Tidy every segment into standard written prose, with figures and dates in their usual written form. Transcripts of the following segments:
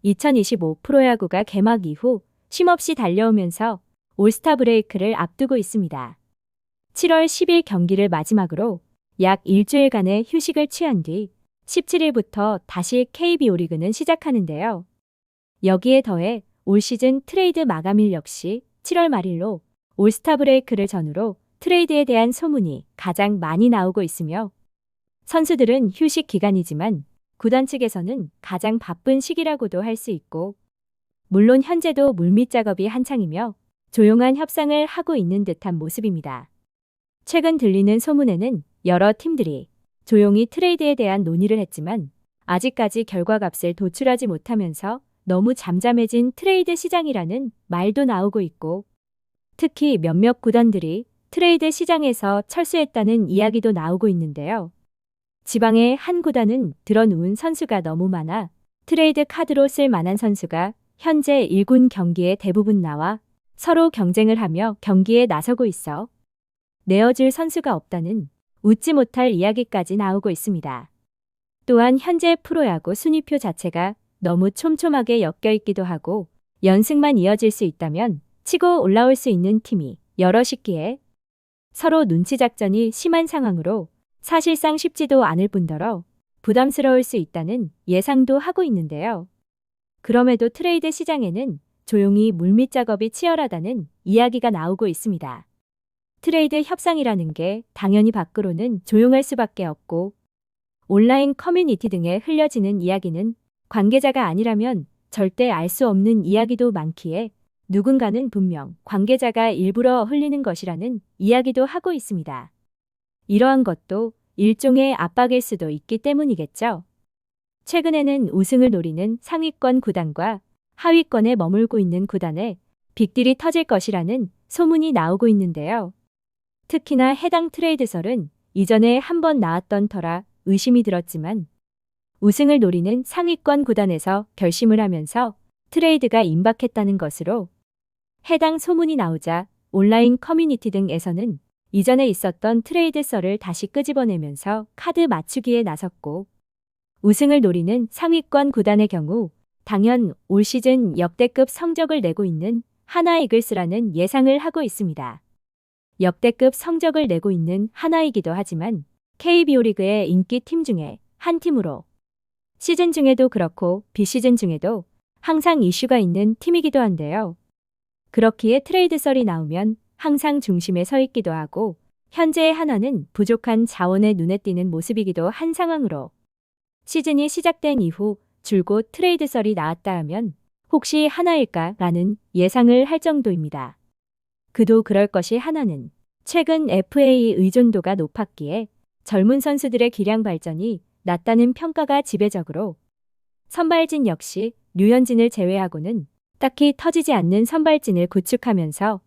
2025 프로야구가 개막 이후 쉼없이 달려오면서 올스타 브레이크를 앞두고 있습니다. 7월 10일 경기를 마지막으로 약 일주일간의 휴식을 취한 뒤 17일부터 다시 KBO 리그는 시작하는데요. 여기에 더해 올 시즌 트레이드 마감일 역시 7월 말일로 올스타 브레이크를 전후로 트레이드에 대한 소문이 가장 많이 나오고 있으며 선수들은 휴식 기간이지만 구단 측에서는 가장 바쁜 시기라고도 할 수 있고 물론 현재도 물밑 작업이 한창이며 조용한 협상을 하고 있는 듯한 모습입니다. 최근 들리는 소문에는 여러 팀들이 조용히 트레이드에 대한 논의를 했지만 아직까지 결과값을 도출하지 못하면서 너무 잠잠해진 트레이드 시장이라는 말도 나오고 있고 특히 몇몇 구단들이 트레이드 시장에서 철수했다는 이야기도 나오고 있는데요. 지방의 한 구단은 들어누운 선수가 너무 많아 트레이드 카드로 쓸 만한 선수가 현재 1군 경기에 대부분 나와 서로 경쟁을 하며 경기에 나서고 있어 내어줄 선수가 없다는 웃지 못할 이야기까지 나오고 있습니다. 또한 현재 프로야구 순위표 자체가 너무 촘촘하게 엮여 있기도 하고 연승만 이어질 수 있다면 치고 올라올 수 있는 팀이 여럿이기에 서로 눈치 작전이 심한 상황으로 사실상 쉽지도 않을 뿐더러 부담스러울 수 있다는 예상도 하고 있는데요. 그럼에도 트레이드 시장에는 조용히 물밑 작업이 치열하다는 이야기가 나오고 있습니다. 트레이드 협상이라는 게 당연히 밖으로는 조용할 수밖에 없고 온라인 커뮤니티 등에 흘려지는 이야기는 관계자가 아니라면 절대 알 수 없는 이야기도 많기에 누군가는 분명 관계자가 일부러 흘리는 것이라는 이야기도 하고 있습니다. 이러한 것도 일종의 압박일 수도 있기 때문이겠죠. 최근에는 우승을 노리는 상위권 구단과 하위권에 머물고 있는 구단에 빅딜이 터질 것이라는 소문이 나오고 있는데요. 특히나 해당 트레이드설은 이전에 한번 나왔던 터라 의심이 들었지만 우승을 노리는 상위권 구단에서 결심을 하면서 트레이드가 임박했다는 것으로 해당 소문이 나오자 온라인 커뮤니티 등에서는 이전에 있었던 트레이드 썰을 다시 끄집어내면서 카드 맞추기에 나섰고 우승을 노리는 상위권 구단의 경우 당연 올 시즌 역대급 성적을 내고 있는 하나 이글스라는 예상을 하고 있습니다. 역대급 성적을 내고 있는 하나이기도 하지만 KBO 리그의 인기 팀 중에 한 팀으로 시즌 중에도 그렇고 비시즌 중에도 항상 이슈가 있는 팀이기도 한데요. 그렇기에 트레이드 썰이 나오면 항상 중심에 서 있기도 하고 현재의 하나는 부족한 자원에 눈에 띄는 모습이기도 한 상황으로 시즌이 시작된 이후 줄곧 트레이드 썰이 나왔다 하면 혹시 하나일까라는 예상을 할 정도입니다. 그도 그럴 것이 하나는 최근 FA 의존도가 높았기에 젊은 선수들의 기량 발전이 낮다는 평가가 지배적으로 선발진 역시 류현진을 제외하고는 딱히 터지지 않는 선발진을 구축하면서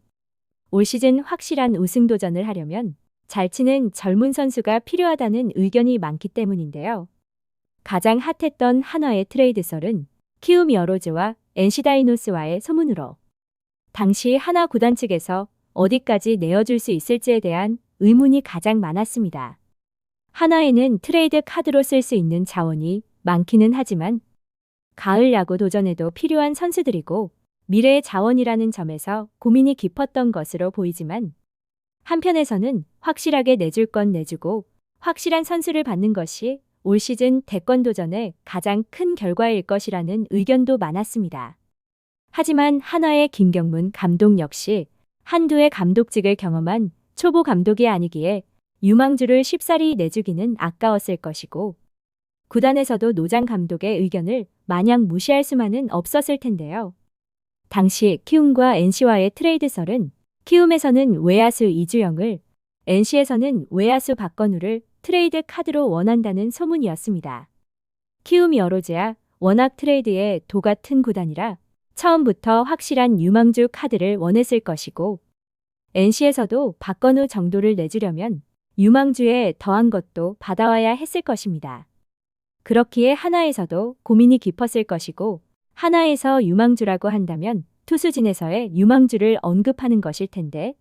올 시즌 확실한 우승 도전을 하려면 잘 치는 젊은 선수가 필요하다는 의견이 많기 때문인데요. 가장 핫했던 한화의 트레이드 썰은 키움 여로즈와 NC 다이노스와의 소문으로 당시 한화 구단 측에서 어디까지 내어줄 수 있을지에 대한 의문이 가장 많았습니다. 한화에는 트레이드 카드로 쓸 수 있는 자원이 많기는 하지만 가을 야구 도전에도 필요한 선수들이고 미래의 자원이라는 점에서 고민이 깊었던 것으로 보이지만 한편에서는 확실하게 내줄 건 내주고 확실한 선수를 받는 것이 올 시즌 대권 도전의 가장 큰 결과일 것이라는 의견도 많았습니다. 하지만 한화의 김경문 감독 역시 한두해 감독직을 경험한 초보 감독이 아니기에 유망주를 쉽사리 내주기는 아까웠을 것이고 구단에서도 노장 감독의 의견을 마냥 무시할 수만은 없었을 텐데요. 당시 키움과 NC와의 트레이드 썰은 키움에서는 외야수 이주영을 NC에서는 외야수 박건우를 트레이드 카드로 원한다는 소문이었습니다. 키움 여로즈야 워낙 트레이드에 도 같은 구단이라 처음부터 확실한 유망주 카드를 원했을 것이고 NC에서도 박건우 정도를 내주려면 유망주에 더한 것도 받아와야 했을 것입니다. 그렇기에 한화에서도 고민이 깊었을 것이고 한화에서 유망주라고 한다면 투수진에서의 유망주를 언급하는 것일 텐데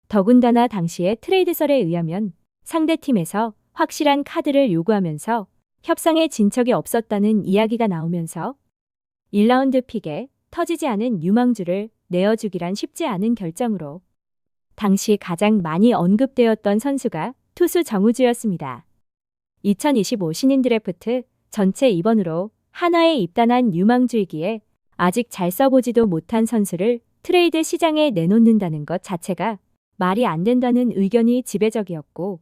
더군다나 당시의 트레이드설에 의하면 상대팀에서 확실한 카드를 요구하면서 협상에 진척이 없었다는 이야기가 나오면서 1라운드 픽에 터지지 않은 유망주를 내어주기란 쉽지 않은 결정으로 당시 가장 많이 언급되었던 선수가 투수 정우주였습니다. 2025 신인 드래프트 전체 2번으로 한화에 입단한 유망주이기에 아직 잘 써보지도 못한 선수를 트레이드 시장에 내놓는다는 것 자체가 말이 안 된다는 의견이 지배적이었고,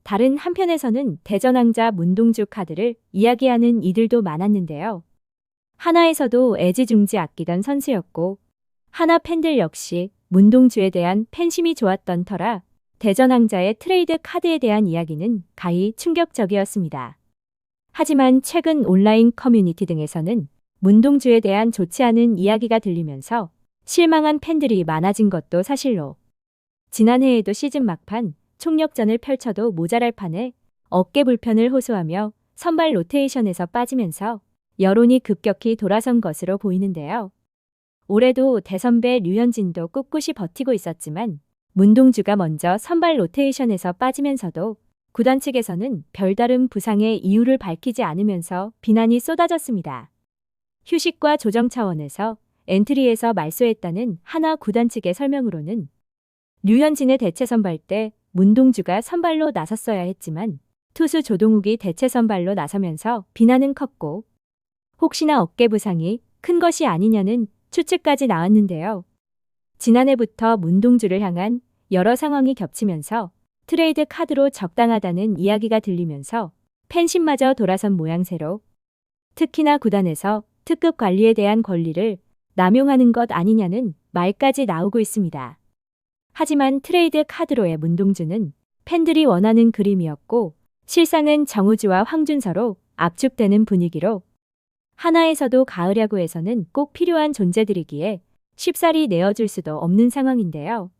다른 한편에서는 대전왕자 문동주 카드를 이야기하는 이들도 많았는데요. 하나에서도 애지중지 아끼던 선수였고, 하나 팬들 역시 문동주에 대한 팬심이 좋았던 터라 대전왕자의 트레이드 카드에 대한 이야기는 가히 충격적이었습니다. 하지만 최근 온라인 커뮤니티 등에서는 문동주에 대한 좋지 않은 이야기가 들리면서 실망한 팬들이 많아진 것도 사실로, 지난해에도 시즌 막판 총력전을 펼쳐도 모자랄 판에 어깨 불편을 호소하며 선발 로테이션에서 빠지면서 여론이 급격히 돌아선 것으로 보이는데요. 올해도 대선배 류현진도 꿋꿋이 버티고 있었지만 문동주가 먼저 선발 로테이션에서 빠지면서도 구단 측에서는 별다른 부상의 이유를 밝히지 않으면서 비난이 쏟아졌습니다. 휴식과 조정 차원에서 엔트리에서 말소했다는 하나 구단 측의 설명으로는 류현진의 대체 선발 때 문동주가 선발로 나섰어야 했지만 투수 조동욱이 대체 선발로 나서면서 비난은 컸고, 혹시나 어깨 부상이 큰 것이 아니냐는 추측까지 나왔는데요. 지난해부터 문동주를 향한 여러 상황이 겹치면서 트레이드 카드로 적당하다는 이야기가 들리면서 팬심마저 돌아선 모양새로, 특히나 구단에서 특급 관리에 대한 권리를 남용하는 것 아니냐는 말까지 나오고 있습니다. 하지만 트레이드 카드로의 문동주는 팬들이 원하는 그림이었고, 실상은 정우주와 황준서로 압축되는 분위기로 하나에서도 가을 야구에서는 꼭 필요한 존재들이기에 쉽사리 내어줄 수도 없는 상황인데요.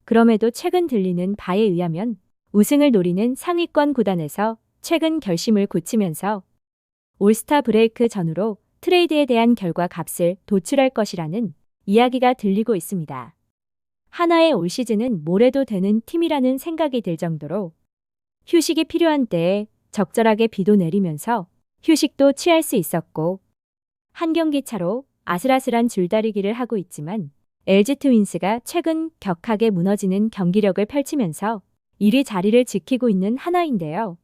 그럼에도 최근 들리는 바에 의하면 우승을 노리는 상위권 구단에서 최근 결심을 굳히면서 올스타 브레이크 전후로 트레이드에 대한 결과 값을 도출할 것이라는 이야기가 들리고 있습니다. 하나의 올 시즌은 뭘 해도 되는 팀이라는 생각이 들 정도로 휴식이 필요한 때에 적절하게 비도 내리면서 휴식도 취할 수 있었고, 한 경기 차로 아슬아슬한 줄다리기를 하고 있지만 LG 트윈스가 최근 격하게 무너지는 경기력을 펼치면서 1위 자리를 지키고 있는 하나인데요.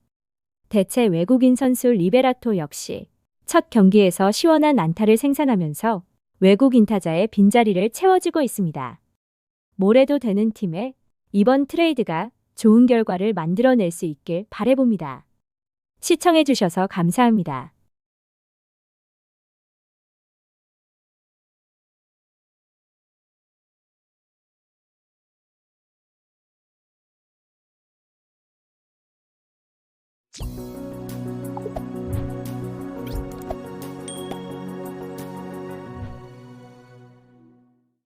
대체 외국인 선수 리베라토 역시 첫 경기에서 시원한 안타를 생산하면서 외국인 타자의 빈자리를 채워주고 있습니다. 뭘 해도 되는 팀에 이번 트레이드가 좋은 결과를 만들어낼 수 있길 바라봅니다. 시청해주셔서 감사합니다.